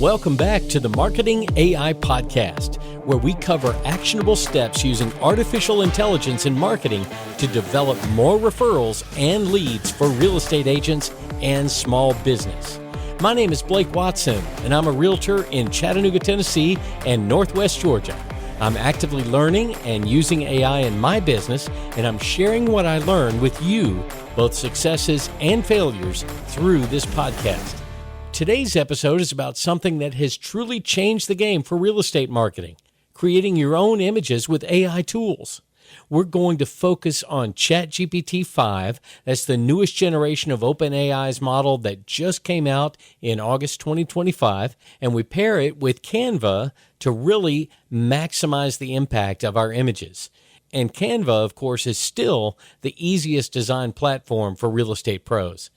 Welcome back to the Marketing AI Podcast, where we cover actionable steps using artificial intelligence in marketing to develop more referrals and leads for real estate agents and small business. My name is Blake Watson, and I'm a realtor in Chattanooga, Tennessee, and Northwest Georgia. I'm actively learning and using AI in my business, and I'm sharing what I learned with you, both successes and failures, through this podcast. Today's episode is about something that has truly changed the game for real estate marketing, creating your own images with AI tools. We're going to focus on ChatGPT 5. That's the newest generation of OpenAI's model that just came out in August 2025, and we pair it with Canva to really maximize the impact of our images. And Canva, of course, is still the easiest design platform for real estate pros.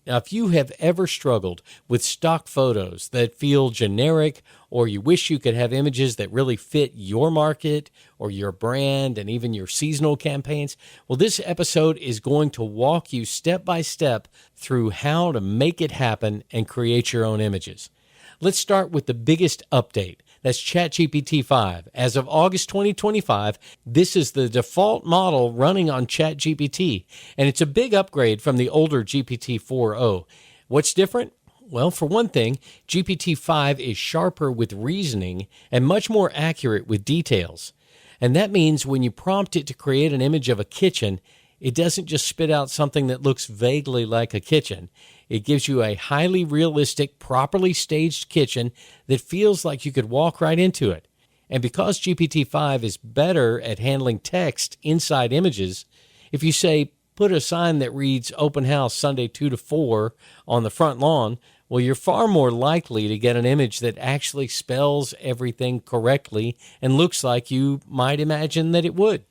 Now, if you have ever struggled with stock photos that feel generic, or you wish you could have images that really fit your market or your brand and even your seasonal campaigns, well, this episode is going to walk you step by step through how to make it happen and create your own images. Let's start with the biggest update. That's ChatGPT 5. As of August 2025, this is the default model running on ChatGPT, and it's a big upgrade from the older GPT 4.0. What's different? Well, for one thing, GPT 5 is sharper with reasoning and much more accurate with details. And that means when you prompt it to create an image of a kitchen, it doesn't just spit out something that looks vaguely like a kitchen. It gives you a highly realistic, properly staged kitchen that feels like you could walk right into it. And because GPT-5 is better at handling text inside images, if you say, put a sign that reads open house Sunday 2 to 4 on the front lawn, well, you're far more likely to get an image that actually spells everything correctly and looks like you might imagine that it would.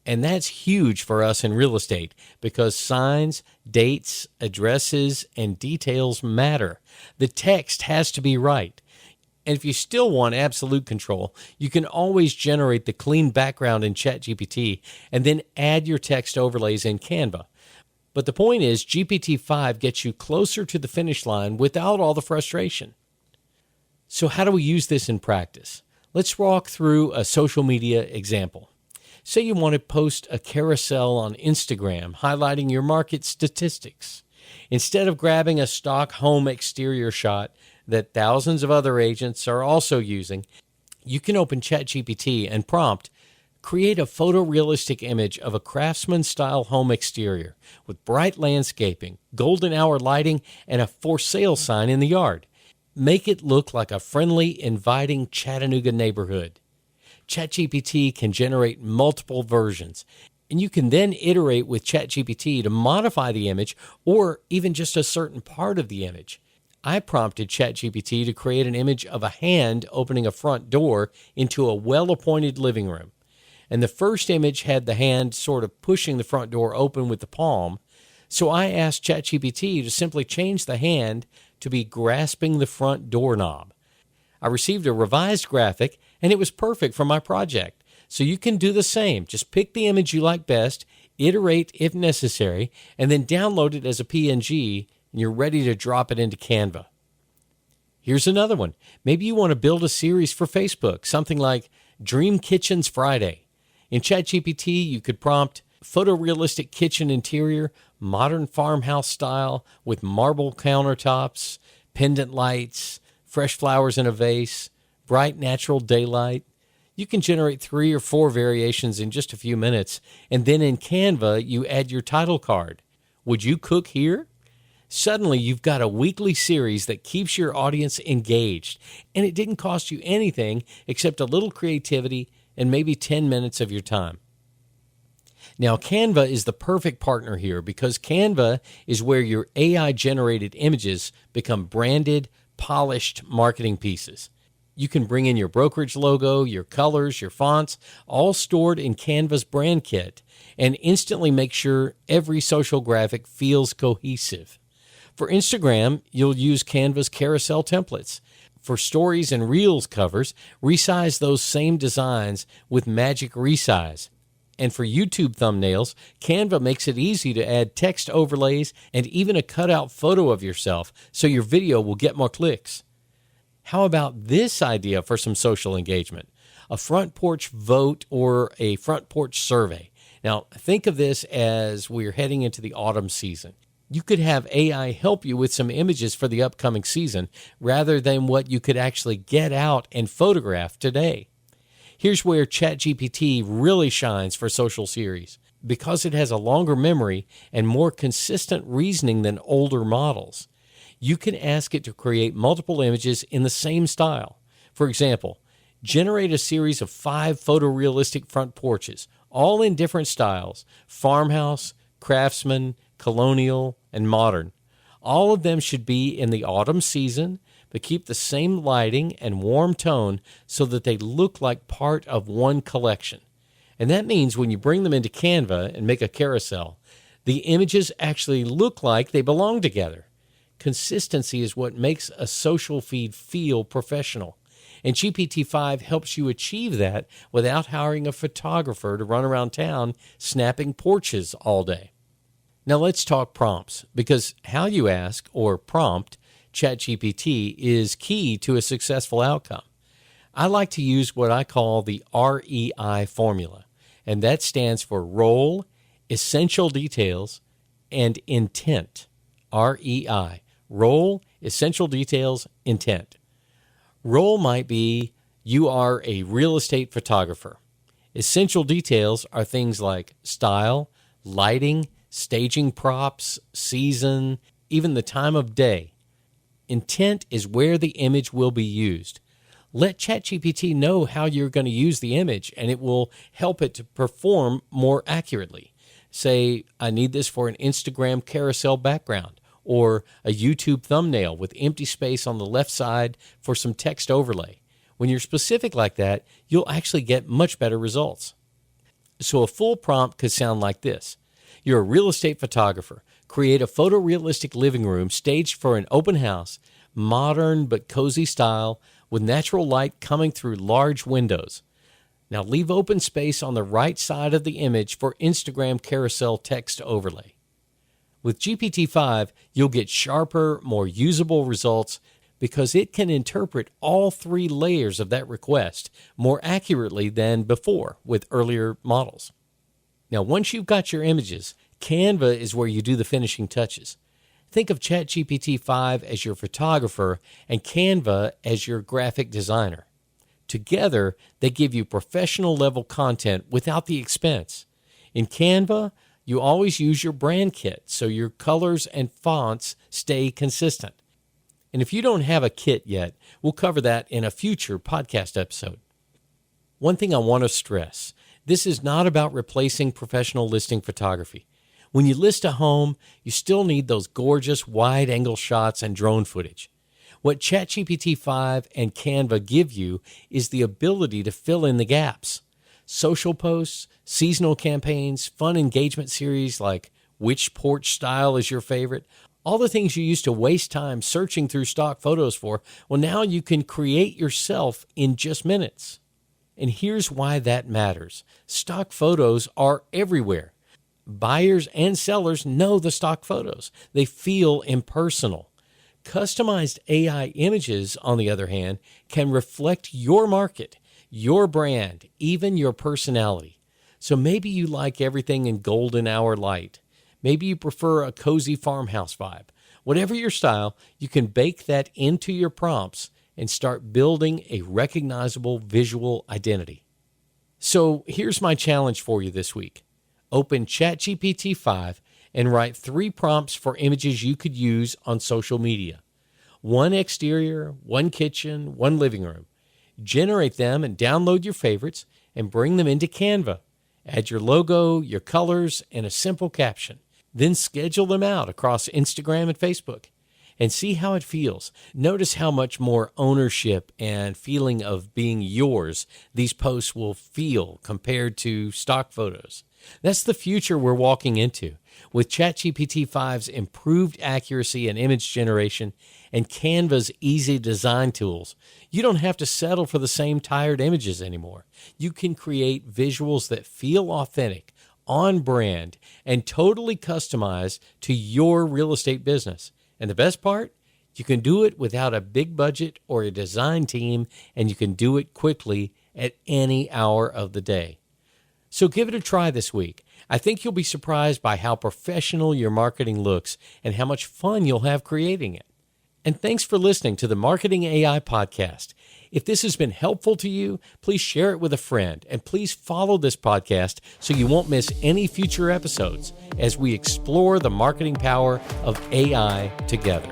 And that's huge for us in real estate because signs, dates, addresses, and details matter. The text has to be right. And if you still want absolute control, you can always generate the clean background in ChatGPT and then add your text overlays in Canva. But the point is, GPT-5 gets you closer to the finish line without all the frustration. So how do we use this in practice? Let's walk through a social media example. Say you want to post a carousel on Instagram highlighting your market statistics. Instead of grabbing a stock home exterior shot that thousands of other agents are also using, you can open ChatGPT and prompt, create a photorealistic image of a craftsman-style home exterior with bright landscaping, golden hour lighting, and a for sale sign in the yard. Make it look like a friendly, inviting Chattanooga neighborhood. ChatGPT can generate multiple versions, and you can then iterate with ChatGPT to modify the image or even just a certain part of the image. I prompted ChatGPT to create an image of a hand opening a front door into a well-appointed living room. And the first image had the hand sort of pushing the front door open with the palm, so I asked ChatGPT to simply change the hand to be grasping the front doorknob. I received a revised graphic, and it was perfect for my project. So you can do the same. Just pick the image you like best, iterate if necessary, and then download it as a PNG, and you're ready to drop it into Canva. Here's another one. Maybe you want to build a series for Facebook, something like Dream Kitchens Friday. In ChatGPT, you could prompt photorealistic kitchen interior, modern farmhouse style with marble countertops, pendant lights, fresh flowers in a vase, bright natural daylight. You can generate 3 or 4 variations in just a few minutes, and then in Canva, you add your title card. Would you cook here? Suddenly, you've got a weekly series that keeps your audience engaged, and it didn't cost you anything except a little creativity and maybe 10 minutes of your time. Now, Canva is the perfect partner here because Canva is where your AI-generated images become branded, polished marketing pieces. You can bring in your brokerage logo, your colors, your fonts, all stored in Canva's brand kit, and instantly make sure every social graphic feels cohesive. For Instagram, you'll use Canva's carousel templates. For stories and reels covers, resize those same designs with Magic Resize. And for YouTube thumbnails, Canva makes it easy to add text overlays and even a cutout photo of yourself so your video will get more clicks. How about this idea for some social engagement? A front porch vote or a front porch survey. Now, think of this as we're heading into the autumn season. You could have AI help you with some images for the upcoming season rather than what you could actually get out and photograph today. Here's where ChatGPT really shines for social series. Because it has a longer memory and more consistent reasoning than older models, you can ask it to create multiple images in the same style. For example, generate a series of 5 photorealistic front porches, all in different styles: farmhouse, craftsman, colonial, and modern. All of them should be in the autumn season, but keep the same lighting and warm tone so that they look like part of one collection. And that means when you bring them into Canva and make a carousel, the images actually look like they belong together. Consistency is what makes a social feed feel professional. And GPT-5 helps you achieve that without hiring a photographer to run around town snapping porches all day. Now let's talk prompts, because how you ask or prompt ChatGPT is key to a successful outcome. I like to use what I call the REI formula, and that stands for role, essential details, and intent. REI. Role, essential details, intent. Role might be you are a real estate photographer. Essential details are things like style, lighting, staging props, season, even the time of day. Intent is where the image will be used. Let ChatGPT know how you're going to use the image, and it will help it to perform more accurately. Say, I need this for an Instagram carousel background, or a YouTube thumbnail with empty space on the left side for some text overlay. When you're specific like that, you'll actually get much better results. So a full prompt could sound like this. You're a real estate photographer. Create a photorealistic living room staged for an open house, modern but cozy style, with natural light coming through large windows. Now leave open space on the right side of the image for Instagram carousel text overlay. With GPT-5, you'll get sharper, more usable results because it can interpret all 3 layers of that request more accurately than before with earlier models. Now, once you've got your images, Canva is where you do the finishing touches. Think of ChatGPT-5 as your photographer and Canva as your graphic designer. Together, they give you professional-level content without the expense. In Canva, you always use your brand kit so your colors and fonts stay consistent. And if you don't have a kit yet, we'll cover that in a future podcast episode. One thing I want to stress, this is not about replacing professional listing photography. When you list a home, you still need those gorgeous wide-angle shots and drone footage. What ChatGPT-5 and Canva give you is the ability to fill in the gaps. Social posts, seasonal campaigns, fun engagement series like which porch style is your favorite, all the things you used to waste time searching through stock photos for, well, now you can create yourself in just minutes. And here's why that matters. Stock photos are everywhere. Buyers and sellers know the stock photos. They feel impersonal. Customized AI images, on the other hand, can reflect your market, your brand, even your personality. So maybe you like everything in golden hour light. Maybe you prefer a cozy farmhouse vibe. Whatever your style, you can bake that into your prompts and start building a recognizable visual identity. So here's my challenge for you this week. Open ChatGPT-5 and write 3 prompts for images you could use on social media. 1 exterior, 1 kitchen, 1 living room. Generate them and download your favorites and bring them into Canva. Add your logo, your colors, and a simple caption. Then schedule them out across Instagram and Facebook and see how it feels. Notice how much more ownership and feeling of being yours these posts will feel compared to stock photos. That's the future we're walking into. With ChatGPT-5's improved accuracy and image generation and Canva's easy design tools, you don't have to settle for the same tired images anymore. You can create visuals that feel authentic, on brand, and totally customized to your real estate business. And the best part? You can do it without a big budget or a design team, and you can do it quickly at any hour of the day. So give it a try this week. I think you'll be surprised by how professional your marketing looks and how much fun you'll have creating it. And thanks for listening to the Marketing AI Podcast. If this has been helpful to you, please share it with a friend, and please follow this podcast so you won't miss any future episodes as we explore the marketing power of AI together.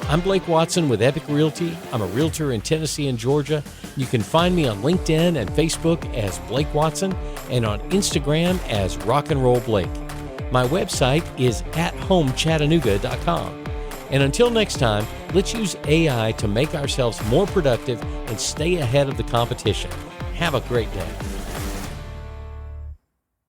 I'm Blake Watson with Epic Realty. I'm a realtor in Tennessee and Georgia. You can find me on LinkedIn and Facebook as Blake Watson and on Instagram as Rock and Roll Blake. My website is athomechattanooga.com. And until next time, let's use AI to make ourselves more productive and stay ahead of the competition. Have a great day.